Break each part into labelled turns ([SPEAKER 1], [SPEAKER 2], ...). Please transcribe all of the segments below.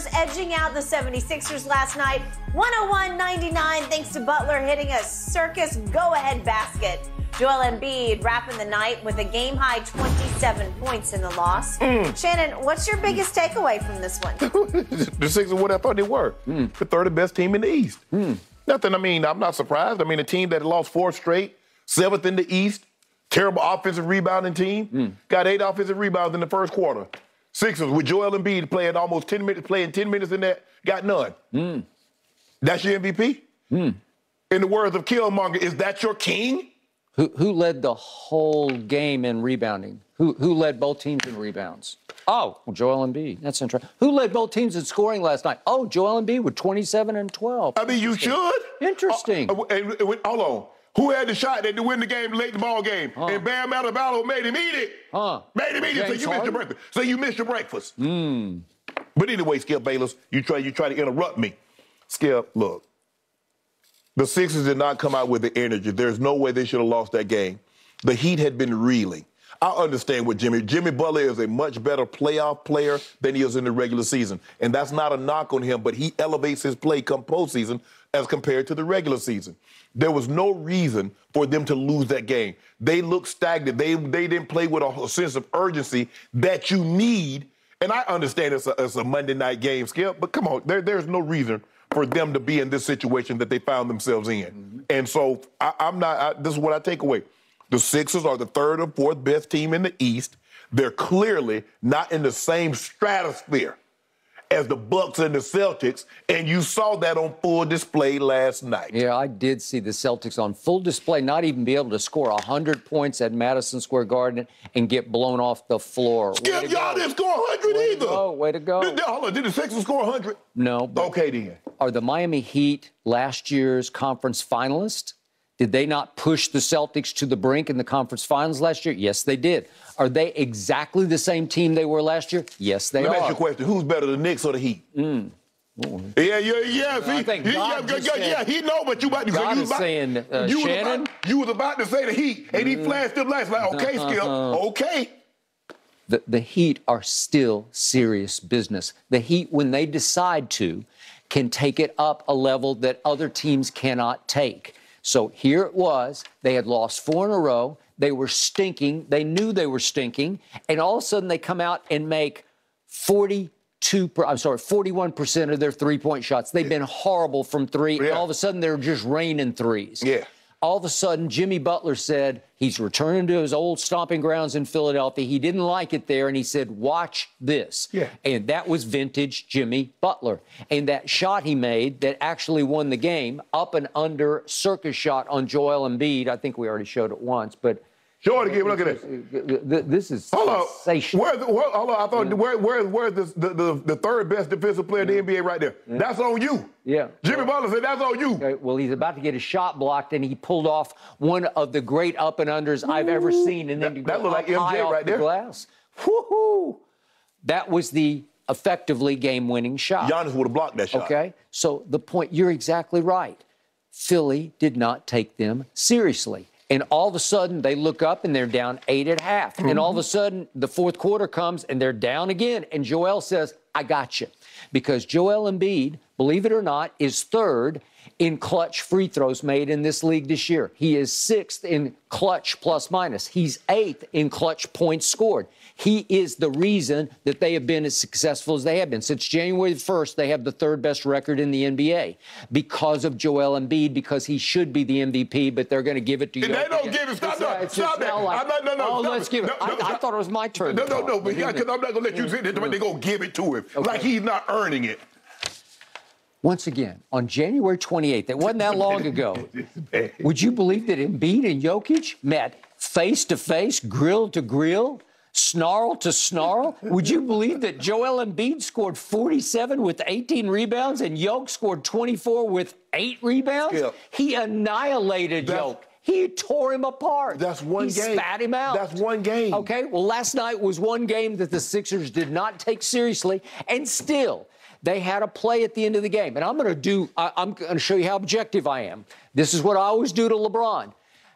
[SPEAKER 1] Spurs edging out the 76ers last night, 101-99, thanks to Butler hitting a circus go-ahead basket. Joel Embiid wrapping the night with a game-high 27 points in the loss. Shannon, what's your biggest takeaway from this one?
[SPEAKER 2] The Sixers were what I thought they were. The third best team in the East. Nothing, I'm not surprised. A team that lost 4 straight, 7th in the East, terrible offensive rebounding team, got 8 offensive rebounds in the first quarter. Sixers with Joel Embiid playing almost 10 minutes, playing 10 minutes in that, got none. That's your MVP? In the words of Killmonger, is that your king?
[SPEAKER 3] Who led the whole game in rebounding? Who led both teams in rebounds? Oh, well, Joel Embiid. That's interesting. Who led both teams in scoring last night? Oh, Joel Embiid with 27 and 12.
[SPEAKER 2] You should.
[SPEAKER 3] Interesting.
[SPEAKER 2] Hold on. Who had the shot to win the game late in the ball game? And Bam Adebayo made him eat it. Made him eat it. So you missed your breakfast. But anyway, Skip Bayless, you try to interrupt me. Skip, look. The Sixers did not come out with the energy. There's no way they should have lost that game. The Heat had been reeling. I understand what Jimmy Butler is a much better playoff player than he is in the regular season. And that's not a knock on him, but he elevates his play come postseason as compared to the regular season. There was no reason for them to lose that game. They looked stagnant. They didn't play with a sense of urgency that you need. And I understand it's a Monday night game, Skip, but come on, there's no reason for them to be in this situation that they found themselves in. And so this is what I take away. The Sixers are the 3rd or 4th best team in the East. They're clearly not in the same stratosphere as the Bucks and the Celtics, and you saw that on full display last night.
[SPEAKER 3] Yeah, I did see the Celtics on full display, not even be able to score 100 points at Madison Square Garden and get blown off the floor.
[SPEAKER 2] Skip, y'all didn't score 100 either.
[SPEAKER 3] Way to go.
[SPEAKER 2] Did the Sixers score 100?
[SPEAKER 3] No.
[SPEAKER 2] Okay, then.
[SPEAKER 3] Are the Miami Heat last year's conference finalists? Did they not push the Celtics to the brink in the conference finals last year? Yes, they did. Are they exactly the same team they were last year? Yes, they are.
[SPEAKER 2] Let me ask you a question. Who's better, the Knicks or the Heat? Yeah. He know, but you about to
[SPEAKER 3] Shannon?
[SPEAKER 2] You was about to say the Heat, and he flashed them lights like, okay, Skip, okay.
[SPEAKER 3] The Heat are still serious business. The Heat, when they decide to, can take it up a level that other teams cannot take. So here it was. They had lost 4 in a row. They were stinking. They knew they were stinking. And all of a sudden they come out and make 41% of their three-point shots. They've been horrible from 3. And all of a sudden they're just raining threes.
[SPEAKER 2] Yeah.
[SPEAKER 3] All of a sudden, Jimmy Butler said he's returning to his old stomping grounds in Philadelphia. He didn't like it there, and he said, watch this. Yeah. And that was vintage Jimmy Butler. And that shot he made that actually won the game, up and under circus shot on Joel Embiid. I think we already showed it once, but
[SPEAKER 2] show it again. Look at this.
[SPEAKER 3] This is sensational.
[SPEAKER 2] Where's the 3rd best defensive player in the NBA right there? That's on you.
[SPEAKER 3] Yeah.
[SPEAKER 2] Jimmy Butler said that's on you.
[SPEAKER 3] Okay, well, he's about to get his shot blocked, and he pulled off one of the great up and unders I've ever seen. And then
[SPEAKER 2] that looked like MJ right there.
[SPEAKER 3] Glass. Woo-hoo! That was the effectively game-winning shot.
[SPEAKER 2] Giannis would have blocked that shot.
[SPEAKER 3] Okay, so the point, you're exactly right. Philly did not take them seriously. And all of a sudden, they look up and they're down 8 at half. And all of a sudden, the 4th quarter comes and they're down again. And Joel says, I got you. Because Joel Embiid, believe it or not, is 3rd in clutch free throws made in this league this year. He is 6th in clutch plus minus. He's 8th in clutch points scored. He is the reason that they have been as successful as they have been. Since January 1st, they have the 3rd best record in the NBA because of Joel Embiid, because he should be the MVP, but they're going to give it to you.
[SPEAKER 2] They don't give it. Stop that.
[SPEAKER 3] Let's give it. I thought it was my turn.
[SPEAKER 2] No, because I'm not going to let you sit there. They're going to give it to him like he's not earning it.
[SPEAKER 3] Once again, on January 28th, it wasn't that long ago, would you believe that Embiid and Jokic met face-to-face, grill-to-grill, snarl to snarl? Would you believe that Joel Embiid scored 47 with 18 rebounds and Jokic scored 24 with 8 rebounds? Yeah. He annihilated Jokic. He tore him apart.
[SPEAKER 2] That's one game.
[SPEAKER 3] He spat him out.
[SPEAKER 2] That's one game.
[SPEAKER 3] Okay, well, last night was one game that the Sixers did not take seriously, and still, they had a play at the end of the game. And I'm going to show you how objective I am. This is what I always do to LeBron.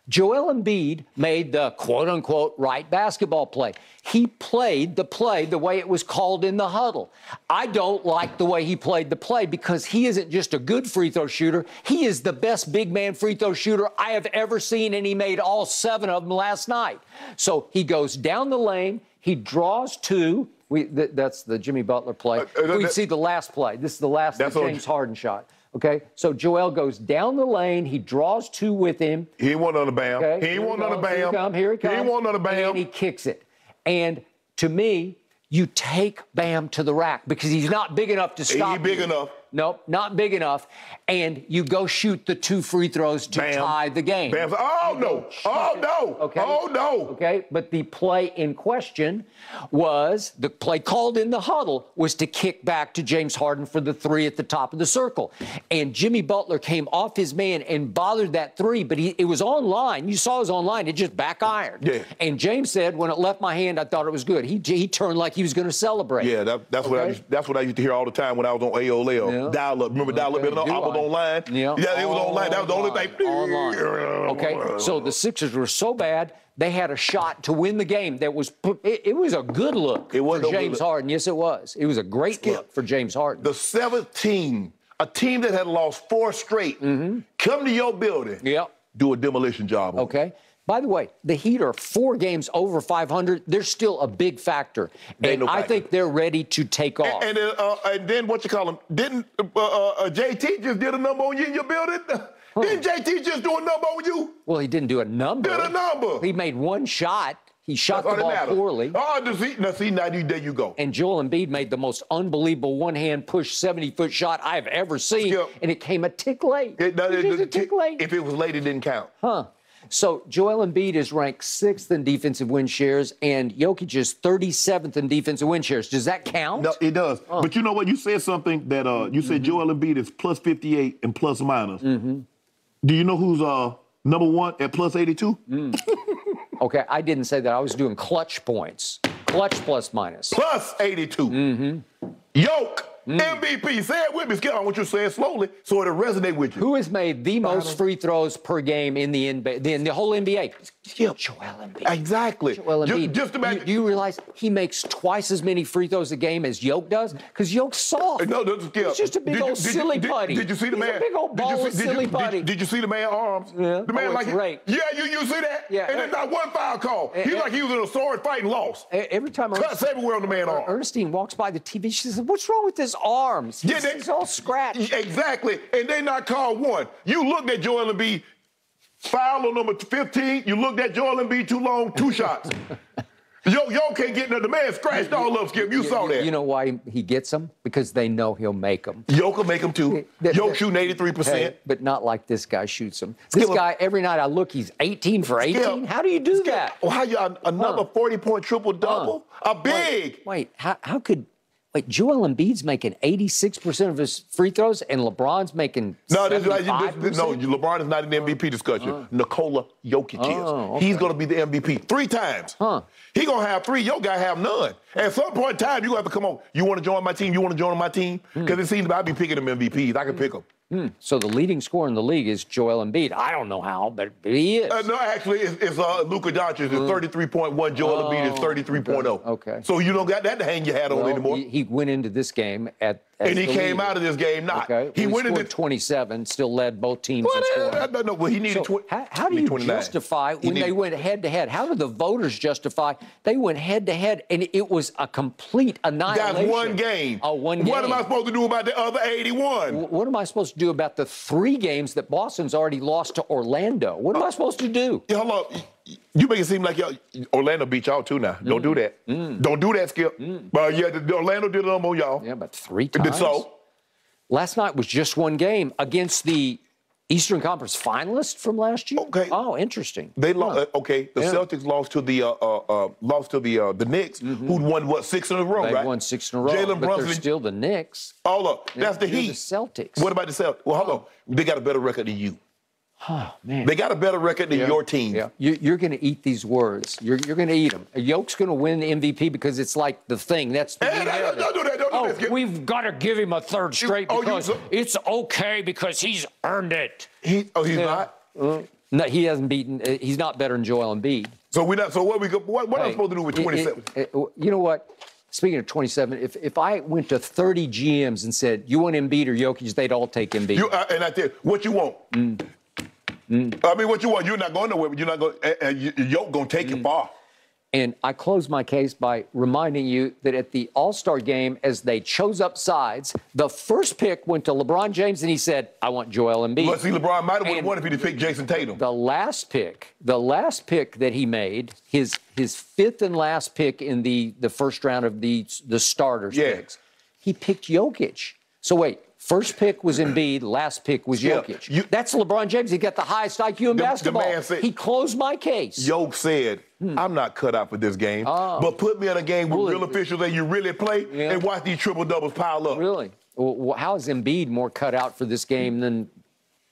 [SPEAKER 3] Joel Embiid made the quote-unquote right basketball play. He played the play the way it was called in the huddle. I don't like the way he played the play because he isn't just a good free throw shooter. He is the best big man free throw shooter I have ever seen, and he made all 7 of them last night. So he goes down the lane. He draws 2. That's the Jimmy Butler play. We see the last play. This is the last James Harden shot. Okay, so Joel goes down the lane. He draws 2 with him.
[SPEAKER 2] He ain't want another bam.
[SPEAKER 3] Okay,
[SPEAKER 2] He ain't want another bam.
[SPEAKER 3] Here he comes.
[SPEAKER 2] He ain't want another bam.
[SPEAKER 3] And he kicks it. And to me, you take Bam to the rack because he's not big enough to stop.
[SPEAKER 2] He big enough.
[SPEAKER 3] Nope, not big enough. And you go shoot the 2 free throws to tie the game.
[SPEAKER 2] Bam. Oh, no. Oh, no.
[SPEAKER 3] Okay.
[SPEAKER 2] Oh, no.
[SPEAKER 3] Okay, but the play in question was, the play called in the huddle was to kick back to James Harden for the 3 at the top of the circle. And Jimmy Butler came off his man and bothered that 3, but it was online. You saw it was online. It just back ironed.
[SPEAKER 2] Yeah.
[SPEAKER 3] And James said, when it left my hand, I thought it was good. He turned like he was going to celebrate.
[SPEAKER 2] Yeah, that's what I used to hear all the time when I was on AOL.
[SPEAKER 3] Yeah.
[SPEAKER 2] Dial up. Remember dial up? I was online.
[SPEAKER 3] Yeah,
[SPEAKER 2] it was online. That was the only thing.
[SPEAKER 3] Online. Okay, so the Sixers were so bad, they had a shot to win the game. It was a good look for James Harden. Yes, it was. It was a great look for James Harden.
[SPEAKER 2] The 7th team, a team that had lost 4 straight, come to your building, do a demolition job.
[SPEAKER 3] Okay. By the way, the Heat are 4 games over 500. They're still a big factor. And I think they're ready to take off.
[SPEAKER 2] And then what you call them? Didn't JT just did a number on you in your building? Didn't JT just do a number on you?
[SPEAKER 3] Well, he didn't do a number.
[SPEAKER 2] Did a number.
[SPEAKER 3] He made 1 shot. He shot the ball poorly.
[SPEAKER 2] Oh, there you go.
[SPEAKER 3] And Joel Embiid made the most unbelievable one-hand push 70-foot shot I've ever seen, and it came a tick late.
[SPEAKER 2] It was a tick late. If it was late, it didn't count.
[SPEAKER 3] So Joel Embiid is ranked 6th in defensive win shares, and Jokic is 37th in defensive win shares. Does that count?
[SPEAKER 2] No, it does. But you know what? You said something that you said Joel Embiid is plus 58 and plus minus. Do you know who's number 1 at plus 82?
[SPEAKER 3] Okay, I didn't say that. I was doing clutch points. Clutch plus minus.
[SPEAKER 2] Plus 82. Yoke. MVP. Say it with me, Skip. I want you to say it slowly so it'll resonate with you.
[SPEAKER 3] Who has made the most free throws per game in the NBA, in the whole NBA?
[SPEAKER 2] Skip.
[SPEAKER 3] Joel Embiid.
[SPEAKER 2] Exactly.
[SPEAKER 3] Joel Embiid.
[SPEAKER 2] Just imagine.
[SPEAKER 3] Do you realize he makes twice as many free throws a game as Yoke does? Because Yoke's soft.
[SPEAKER 2] No, Skip.
[SPEAKER 3] He's just a big old silly putty.
[SPEAKER 2] Did you see the man?
[SPEAKER 3] He's a big old ball of silly putty.
[SPEAKER 2] Did you see the man's arms?
[SPEAKER 3] Yeah.
[SPEAKER 2] The man
[SPEAKER 3] great.
[SPEAKER 2] Yeah, you see that?
[SPEAKER 3] Yeah.
[SPEAKER 2] And there's not one foul call. He's like he was in a sword fight and lost.
[SPEAKER 3] Every time
[SPEAKER 2] cuts everywhere on the man's arm.
[SPEAKER 3] Ernestine walks by the TV, she says, "What's wrong with his arms? He's all scratched."
[SPEAKER 2] Exactly. And they not called one. You looked at Joel Embiid, foul on number 15. You looked at Joel Embiid too long, 2 shots. Yo can't get the man scratched all up, Skip. You saw that.
[SPEAKER 3] You know why he gets them? Because they know he'll make them.
[SPEAKER 2] Yo can make them too. Yo shooting 83%.
[SPEAKER 3] Hey, but not like this guy shoots them. This guy, every night I look, he's 18 for 18. How do you do that?
[SPEAKER 2] Well, how you another 40-point triple-double? A big.
[SPEAKER 3] Wait, how could... Wait, Joel Embiid's making 86% of his free throws, and LeBron's making 75%?
[SPEAKER 2] No, LeBron is not in the MVP discussion. Nikola Jokic is.
[SPEAKER 3] Okay.
[SPEAKER 2] He's going to be the MVP 3 times. He's going to have 3. Your guy have none. At some point in time, you have to come on. You want to join my team? You want to join my team? Because it seems like I be picking them MVPs. I can pick them.
[SPEAKER 3] So the leading scorer in the league is Joel Embiid. I don't know how, but he is.
[SPEAKER 2] No, actually, it's Luka Doncic is 33.1. Joel Embiid is 33.0.
[SPEAKER 3] Okay.
[SPEAKER 2] So you don't got that to hang your hat on anymore.
[SPEAKER 3] He went into this game
[SPEAKER 2] and he came out of this game not.
[SPEAKER 3] Okay.
[SPEAKER 2] He went
[SPEAKER 3] into 27, still led both teams in scoring.
[SPEAKER 2] No, he needed 20.
[SPEAKER 3] How do you
[SPEAKER 2] 29.
[SPEAKER 3] justify when they went head-to-head? How do the voters justify they went head-to-head and it was a complete annihilation?
[SPEAKER 2] That's one game.
[SPEAKER 3] One game.
[SPEAKER 2] What am I supposed to do about the other 81?
[SPEAKER 3] What am I supposed to do about the 3 games that Boston's already lost to Orlando? What am I supposed to do?
[SPEAKER 2] Hello. You make it seem like Orlando beat y'all too now. Don't do that. Don't do that, Skip. But Orlando did a number on y'all.
[SPEAKER 3] Yeah, but 3 times.
[SPEAKER 2] So?
[SPEAKER 3] Last night was just one game against the Eastern Conference finalist from last year.
[SPEAKER 2] Okay.
[SPEAKER 3] Oh, interesting.
[SPEAKER 2] They lost. Okay. The Celtics lost to the Knicks, who'd won 6 in a row, right?
[SPEAKER 3] They won 6 in a row.
[SPEAKER 2] Jalen Brunson.
[SPEAKER 3] They're still the Knicks.
[SPEAKER 2] Hold up. That's the Heat.
[SPEAKER 3] The Celtics.
[SPEAKER 2] What about the Celtics? Well, hold on. They got a better record than you.
[SPEAKER 3] Oh, man.
[SPEAKER 2] They got a better record than your team.
[SPEAKER 3] Yeah. You're going to eat these words. You're going to eat them. Yoke's going to win the MVP because it's like the thing. That's the
[SPEAKER 2] don't do that. Don't do that.
[SPEAKER 3] We've got to give him a 3rd straight because it's okay because he's earned it.
[SPEAKER 2] He's not?
[SPEAKER 3] No, he hasn't beaten. He's not better than Joel Embiid.
[SPEAKER 2] So we're not. So what we go? What am I supposed to do with 27?
[SPEAKER 3] You know what? Speaking of 27, if I went to 30 GMs and said, you want Embiid or Jokic, they'd all take Embiid.
[SPEAKER 2] And I tell you, what you want? I mean, what you want? You're not going nowhere, but you're not going. Yoke going to take you far.
[SPEAKER 3] And I close my case by reminding you that at the All-Star game, as they chose up sides, the first pick went to LeBron James, and he said, I want Joel Embiid.
[SPEAKER 2] But see, LeBron might have won if he'd picked Jason Tatum.
[SPEAKER 3] The last pick that he made, his fifth and last pick in the first round of the starters picks, he picked Jokic. So wait. First pick was Embiid, last pick was Jokic. That's LeBron James. He got the highest IQ in basketball. The man said, he closed my case.
[SPEAKER 2] Yoke said, I'm not cut out for this game, but put me in a game with real officials that you really play and watch these triple-doubles pile up.
[SPEAKER 3] Really? Well, how is Embiid more cut out for this game than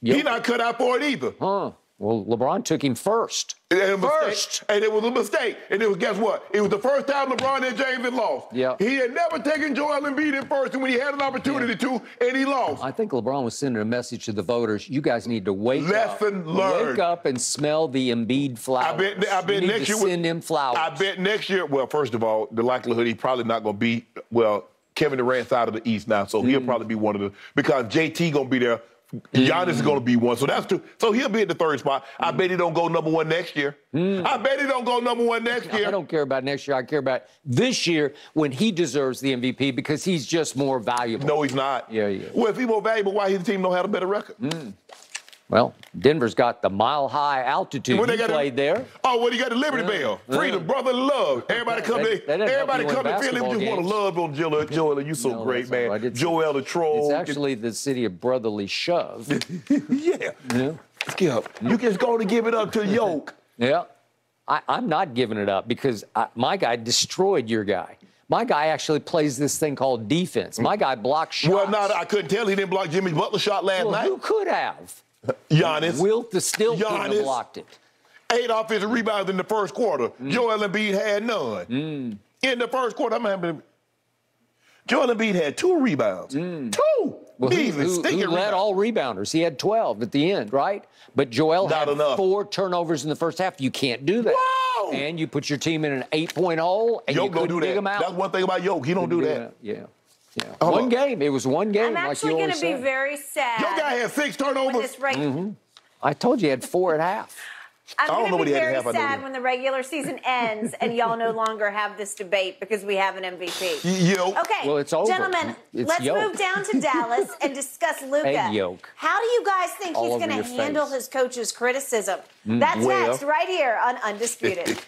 [SPEAKER 3] Jokic?
[SPEAKER 2] He's not cut out for it either.
[SPEAKER 3] Well, LeBron took him first.
[SPEAKER 2] And it was a mistake. And it was, guess what? It was the first time LeBron and James had lost.
[SPEAKER 3] Yeah.
[SPEAKER 2] He had never taken Joel Embiid in first, and when he had an opportunity to, and he lost.
[SPEAKER 3] I think LeBron was sending a message to the voters. You guys need to wake up.
[SPEAKER 2] Lesson learned.
[SPEAKER 3] Wake up and smell the Embiid flowers.
[SPEAKER 2] I bet next year.
[SPEAKER 3] Send him flowers.
[SPEAKER 2] I bet next year, well, first of all, the likelihood he's probably not going to be, well, Kevin Durant's out of the East now, so he'll probably be one of the, because JT going to be there. Giannis is going to be one, so that's two. So he'll be at the third spot. I bet he don't go number one next year. I bet he don't go number one next year.
[SPEAKER 3] I don't care about next year. I care about this year when he deserves the MVP because he's just more valuable.
[SPEAKER 2] No, he's not.
[SPEAKER 3] Yeah, yeah.
[SPEAKER 2] Well, if he's more valuable, why his team don't have a better record?
[SPEAKER 3] Well, Denver's got the mile-high altitude. He played there.
[SPEAKER 2] Oh, well, he got the Liberty Bell. Freedom, brother, love. Everybody come to Philly. Just want to love on Joel. You so great, man. Joel the troll.
[SPEAKER 3] It's actually the city of brotherly shove.
[SPEAKER 2] Yeah. Skip, you just going to give it up to Yoke.
[SPEAKER 3] Yeah. I'm not giving it up because my guy destroyed your guy. My guy actually plays this thing called defense. My guy blocks shots.
[SPEAKER 2] Well, I couldn't tell he didn't block Jimmy Butler's shot last night.
[SPEAKER 3] Who could have?
[SPEAKER 2] Giannis.
[SPEAKER 3] Wilt still couldn't have blocked it.
[SPEAKER 2] 8 offensive rebounds in the first quarter. Joel Embiid had none. In the first quarter, Joel Embiid had 2 rebounds. 2!
[SPEAKER 3] Well, who led all rebounders? He had 12 at the end, right? But Joel had 4 turnovers in the first half. You can't do that.
[SPEAKER 2] Whoa!
[SPEAKER 3] And you put your team in an 8-point hole, and
[SPEAKER 2] Yoke
[SPEAKER 3] you couldn't dig them out.
[SPEAKER 2] That's one thing about Yoke. He don't do that.
[SPEAKER 3] Yeah. One game. It was one game.
[SPEAKER 1] I'm actually going to be very sad.
[SPEAKER 2] Your guy had 6 turnovers.
[SPEAKER 3] I told you he had 4 at half.
[SPEAKER 1] I'm going to be very sad when the regular season ends and y'all no longer have this debate because we have an MVP. Okay,
[SPEAKER 3] well, it's over.
[SPEAKER 1] Gentlemen, let's move down to Dallas and discuss Luka. How do you guys think he's going to handle his coach's criticism? That's next, right here on Undisputed.